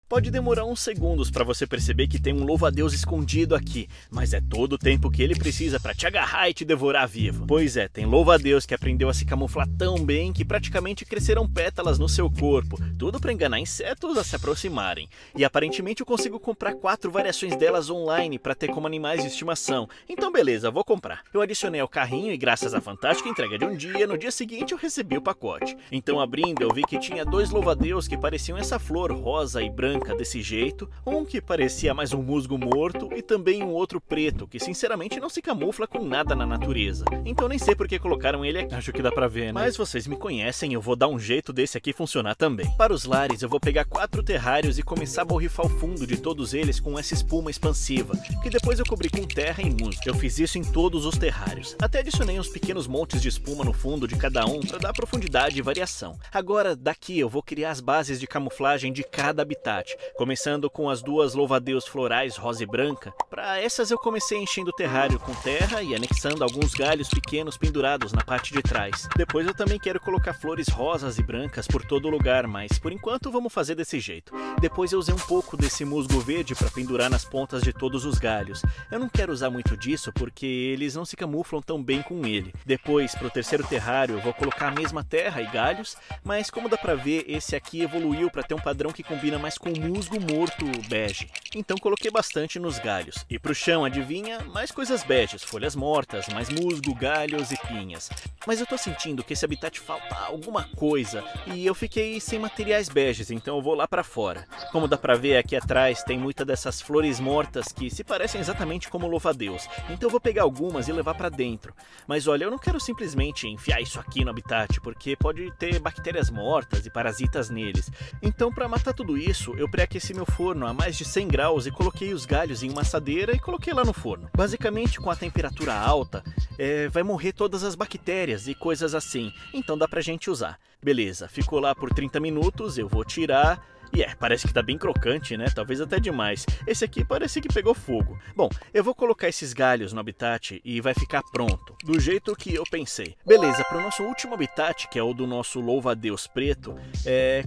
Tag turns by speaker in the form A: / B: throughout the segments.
A: Pode demorar uns segundos para você perceber que tem um louva-a-Deus escondido aqui, mas é todo o tempo que ele precisa para te agarrar e te devorar vivo. Pois é, tem louva-a-Deus que aprendeu a se camuflar tão bem que praticamente cresceram pétalas no seu corpo, tudo para enganar insetos a se aproximarem. E aparentemente eu consigo comprar 4 variações delas online para ter como animais de estimação, então beleza, vou comprar. Eu adicionei ao carrinho e graças à fantástica entrega de um dia, no dia seguinte eu recebi o pacote. Então abrindo eu vi que tinha 2 louva-a-Deus que pareciam essa flor rosa e branca desse jeito, um que parecia mais um musgo morto e também um outro preto, que sinceramente não se camufla com nada na natureza. Então nem sei por que colocaram ele aqui, acho que dá pra ver, né? Mas vocês me conhecem, eu vou dar um jeito desse aqui funcionar também. Para os lares eu vou pegar 4 terrários e começar a borrifar o fundo de todos eles com essa espuma expansiva, que depois eu cobri com terra e musgo. Eu fiz isso em todos os terrários, até adicionei uns pequenos montes de espuma no fundo de cada um para dar profundidade e variação. Agora daqui eu vou criar as bases de camuflagem de cada habitat, começando com as 2 louva-a-Deus florais rosa e branca. Para essas eu comecei enchendo o terrário com terra e anexando alguns galhos pequenos pendurados na parte de trás. Depois eu também quero colocar flores rosas e brancas por todo lugar, mas por enquanto vamos fazer desse jeito. Depois eu usei um pouco desse musgo verde para pendurar nas pontas de todos os galhos. Eu não quero usar muito disso porque eles não se camuflam tão bem com ele. Depois, para o terceiro terrário, eu vou colocar a mesma terra e galhos, mas como dá para ver, esse aqui evoluiu para ter um padrão que combina mais com o musgo morto bege. Então coloquei bastante nos galhos. E pro chão, adivinha? Mais coisas beges, folhas mortas, mais musgo, galhos e pinhas. Mas eu tô sentindo que esse habitat falta alguma coisa e eu fiquei sem materiais beges, então eu vou lá pra fora. Como dá pra ver, aqui atrás tem muita dessas flores mortas que se parecem exatamente como louva-a-Deus. Então eu vou pegar algumas e levar pra dentro. Mas olha, eu não quero simplesmente enfiar isso aqui no habitat, porque pode ter bactérias mortas e parasitas neles. Então pra matar tudo isso, eu pré-aqueci meu forno a mais de 100 graus e coloquei os galhos em uma assadeira e coloquei lá no forno. Basicamente, com a temperatura alta, vai morrer todas as bactérias e coisas assim, então dá pra gente usar. Beleza, ficou lá por 30 minutos, eu vou tirar. E parece que tá bem crocante, né? Talvez até demais. Esse aqui parece que pegou fogo. Bom, eu vou colocar esses galhos no habitat e vai ficar pronto, do jeito que eu pensei. Beleza, para o nosso último habitat, que é o do nosso louva-a-Deus preto,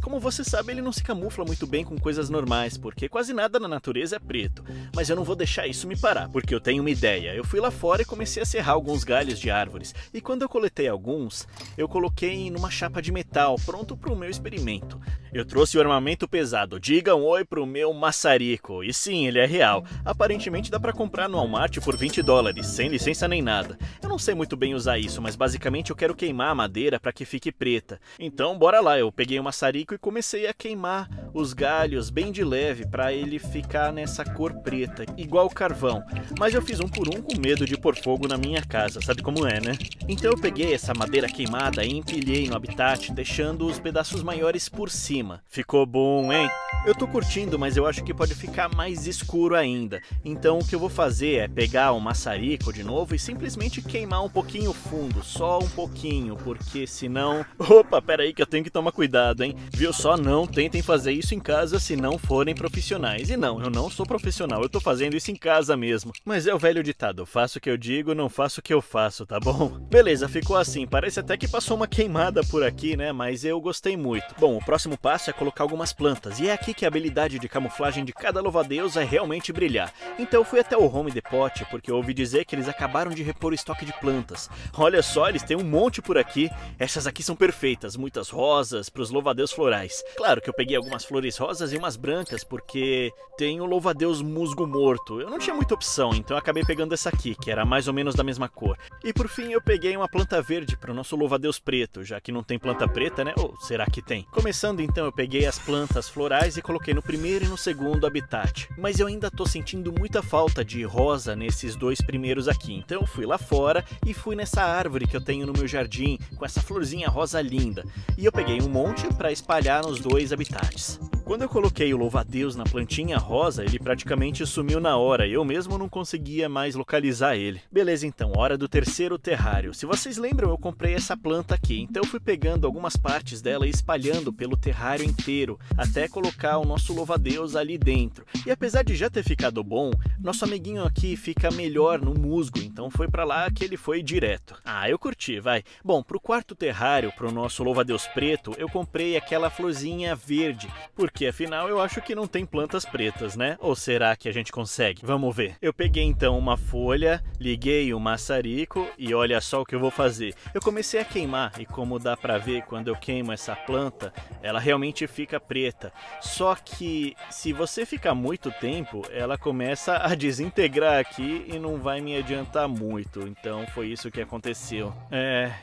A: como você sabe, ele não se camufla muito bem com coisas normais, porque quase nada na natureza é preto. Mas eu não vou deixar isso me parar, porque eu tenho uma ideia. Eu fui lá fora e comecei a serrar alguns galhos de árvores. E quando eu coletei alguns, eu coloquei numa chapa de metal, pronto para o meu experimento. Eu trouxe o armamento pesado, diga um oi pro meu maçarico. E sim, ele é real. Aparentemente dá pra comprar no Walmart por $20, sem licença nem nada. Eu não sei muito bem usar isso, mas basicamente eu quero queimar a madeira para que fique preta. Então bora lá, eu peguei o maçarico e comecei a queimar os galhos bem de leve para ele ficar nessa cor preta, igual carvão. Mas eu fiz um por um com medo de pôr fogo na minha casa, sabe como é, né? Então eu peguei essa madeira queimada e empilhei no habitat, deixando os pedaços maiores por cima. Ficou bom, hein? Eu tô curtindo, mas eu acho que pode ficar mais escuro ainda. Então o que eu vou fazer é pegar o maçarico de novo e simplesmente queimar um pouquinho o fundo, só um pouquinho, porque senão... Opa, pera aí que eu tenho que tomar cuidado, hein? Viu só? Não tentem fazer isso em casa se não forem profissionais. E não, eu não sou profissional, eu tô fazendo isso em casa mesmo. Mas é o velho ditado, faço o que eu digo, não faço o que eu faço, tá bom? Beleza, ficou assim, parece até que passou uma queimada por aqui, né? Mas eu gostei muito. Bom, o próximo passo é colocar algumas plantas, e é aqui que a habilidade de camuflagem de cada louva-a-Deus vai realmente brilhar. Então eu fui até o Home Depot, porque eu ouvi dizer que eles acabaram de repor o estoque de plantas. Olha só, eles têm um monte por aqui. Essas aqui são perfeitas, muitas rosas para os louva-a-Deus florais. Claro que eu peguei algumas flores rosas e umas brancas, porque tem o louva-a-Deus musgo morto. Eu não tinha muita opção, então eu acabei pegando essa aqui, que era mais ou menos da mesma cor. E por fim eu peguei uma planta verde para o nosso louva-a-Deus preto, já que não tem planta preta, né? Ou será que tem? Começando então, eu peguei as plantas florais e coloquei no primeiro e no segundo habitat. Mas eu ainda tô sentindo muita falta de rosa nesses 2 primeiros aqui. Então eu fui lá fora e fui nessa árvore que eu tenho no meu jardim, com essa florzinha rosa linda. E eu peguei um monte para espalhar nos 2 habitats. Quando eu coloquei o louva-a-Deus na plantinha rosa, ele praticamente sumiu na hora, eu mesmo não conseguia mais localizar ele. Beleza então, hora do terceiro terrário. Se vocês lembram, eu comprei essa planta aqui, então eu fui pegando algumas partes dela e espalhando pelo terrário inteiro, até colocar o nosso louva-a-Deus ali dentro. E apesar de já ter ficado bom, nosso amiguinho aqui fica melhor no musgo, então foi pra lá que ele foi direto. Ah, eu curti, vai. Bom, pro quarto terrário, pro nosso louva-a-Deus preto, eu comprei aquela florzinha verde, porque porque afinal eu acho que não tem plantas pretas, né? Ou será que a gente consegue? Vamos ver. Eu peguei então uma folha, liguei o maçarico e olha só o que eu vou fazer. Eu comecei a queimar e como dá pra ver quando eu queimo essa planta, ela realmente fica preta. Só que se você ficar muito tempo, ela começa a desintegrar aqui e não vai me adiantar muito. Então foi isso que aconteceu.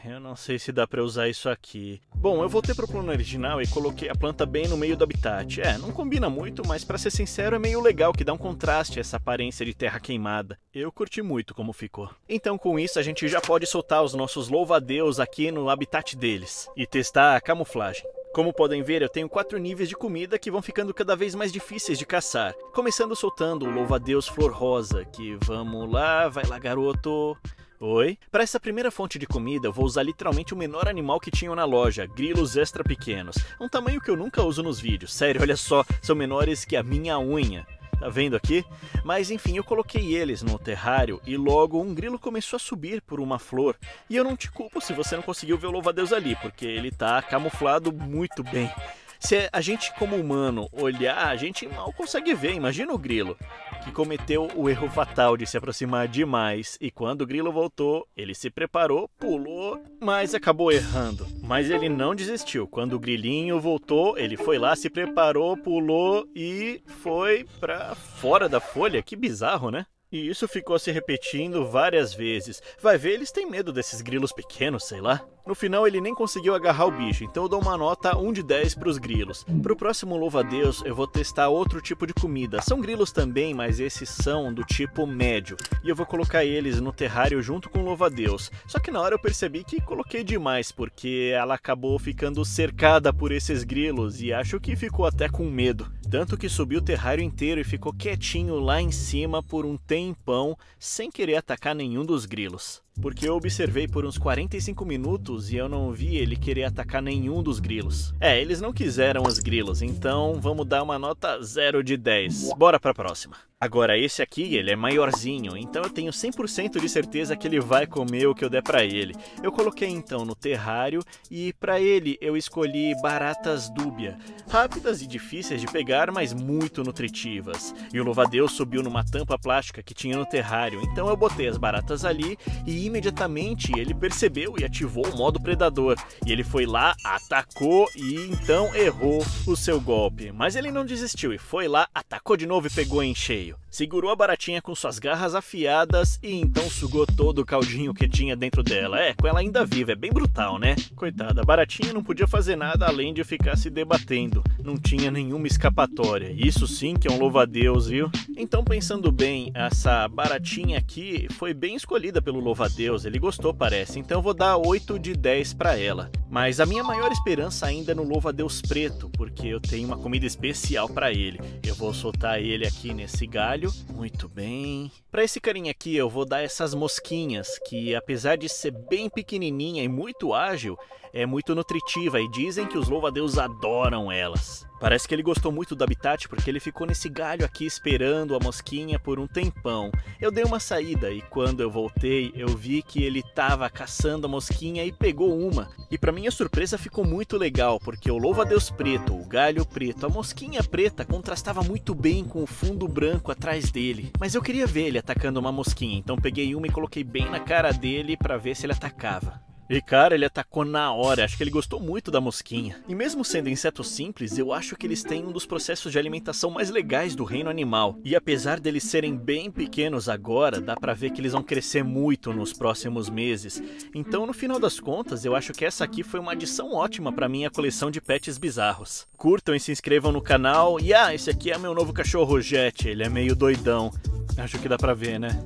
A: Eu não sei se dá pra usar isso aqui. Bom, eu voltei pro plano original e coloquei a planta bem no meio do habitat. Não combina muito, mas pra ser sincero é meio legal que dá um contraste a essa aparência de terra queimada. Eu curti muito como ficou. Então com isso a gente já pode soltar os nossos louva-a-Deus aqui no habitat deles e testar a camuflagem. Como podem ver, eu tenho 4 níveis de comida que vão ficando cada vez mais difíceis de caçar. Começando soltando o louva-a-Deus flor rosa, que vamos lá, vai lá garoto... Oi? Para essa primeira fonte de comida eu vou usar literalmente o menor animal que tinham na loja, grilos extra pequenos. Um tamanho que eu nunca uso nos vídeos, sério, olha só, são menores que a minha unha. Tá vendo aqui? Mas enfim, eu coloquei eles no terrário e logo um grilo começou a subir por uma flor. E eu não te culpo se você não conseguiu ver o louva-a-Deus ali, porque ele tá camuflado muito bem. Se a gente como humano olhar, a gente mal consegue ver, imagina o grilo, que cometeu o erro fatal de se aproximar demais, e quando o grilo voltou, ele se preparou, pulou, mas acabou errando. Mas ele não desistiu, quando o grilinho voltou, ele foi lá, se preparou, pulou e foi pra fora da folha, que bizarro, né? E isso ficou se repetindo várias vezes. Vai ver, eles têm medo desses grilos pequenos, sei lá. No final ele nem conseguiu agarrar o bicho, então eu dou uma nota 1 de 10 para os grilos. Para o próximo louva-a-Deus eu vou testar outro tipo de comida. São grilos também, mas esses são do tipo médio. E eu vou colocar eles no terrário junto com o louva-a-Deus. Só que na hora eu percebi que coloquei demais, porque ela acabou ficando cercada por esses grilos e acho que ficou até com medo. Tanto que subiu o terrário inteiro e ficou quietinho lá em cima por um tempão, sem querer atacar nenhum dos grilos. Porque eu observei por uns 45 minutos e eu não vi ele querer atacar nenhum dos grilos. Eles não quiseram os grilos, então vamos dar uma nota 0 de 10. Bora pra próxima. Agora esse aqui, ele é maiorzinho, então eu tenho 100% de certeza que ele vai comer o que eu der pra ele. Eu coloquei então no terrário e pra ele eu escolhi baratas dúbia. Rápidas e difíceis de pegar, mas muito nutritivas. E o louva-a-Deus subiu numa tampa plástica que tinha no terrário, então eu botei as baratas ali e imediatamente ele percebeu e ativou o modo predador. E ele foi lá, atacou e então errou o seu golpe. Mas ele não desistiu e foi lá, atacou de novo e pegou em cheio. Segurou a baratinha com suas garras afiadas e então sugou todo o caldinho que tinha dentro dela. Com ela ainda viva, é bem brutal, né? Coitada, a baratinha não podia fazer nada além de ficar se debatendo. Não tinha nenhuma escapatória. Isso sim que é um louva-a-Deus, viu? Então pensando bem, essa baratinha aqui foi bem escolhida pelo louva-a-Deus. Ele gostou, parece. Então eu vou dar 8 de 10 pra ela. Mas a minha maior esperança ainda é no louva-a-Deus preto, porque eu tenho uma comida especial pra ele. Eu vou soltar ele aqui nesse galho. Muito bem. Pra esse carinha aqui eu vou dar essas mosquinhas, que apesar de ser bem pequenininha e muito ágil, é muito nutritiva e dizem que os louva-a-Deus adoram elas. Parece que ele gostou muito do habitat porque ele ficou nesse galho aqui esperando a mosquinha por um tempão. Eu dei uma saída e quando eu voltei eu vi que ele estava caçando a mosquinha e pegou uma. E para minha surpresa ficou muito legal porque o louva-a-Deus preto, o galho preto, a mosquinha preta contrastava muito bem com o fundo branco atrás dele. Mas eu queria ver ele atacando uma mosquinha, então peguei uma e coloquei bem na cara dele para ver se ele atacava. E cara, ele atacou na hora, acho que ele gostou muito da mosquinha. E mesmo sendo insetos simples, eu acho que eles têm um dos processos de alimentação mais legais do reino animal. E apesar deles serem bem pequenos agora, dá pra ver que eles vão crescer muito nos próximos meses. Então no final das contas, eu acho que essa aqui foi uma adição ótima pra minha coleção de pets bizarros. Curtam e se inscrevam no canal. E esse aqui é meu novo cachorro Jet, ele é meio doidão. Acho que dá pra ver, né?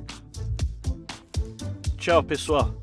A: Tchau, pessoal.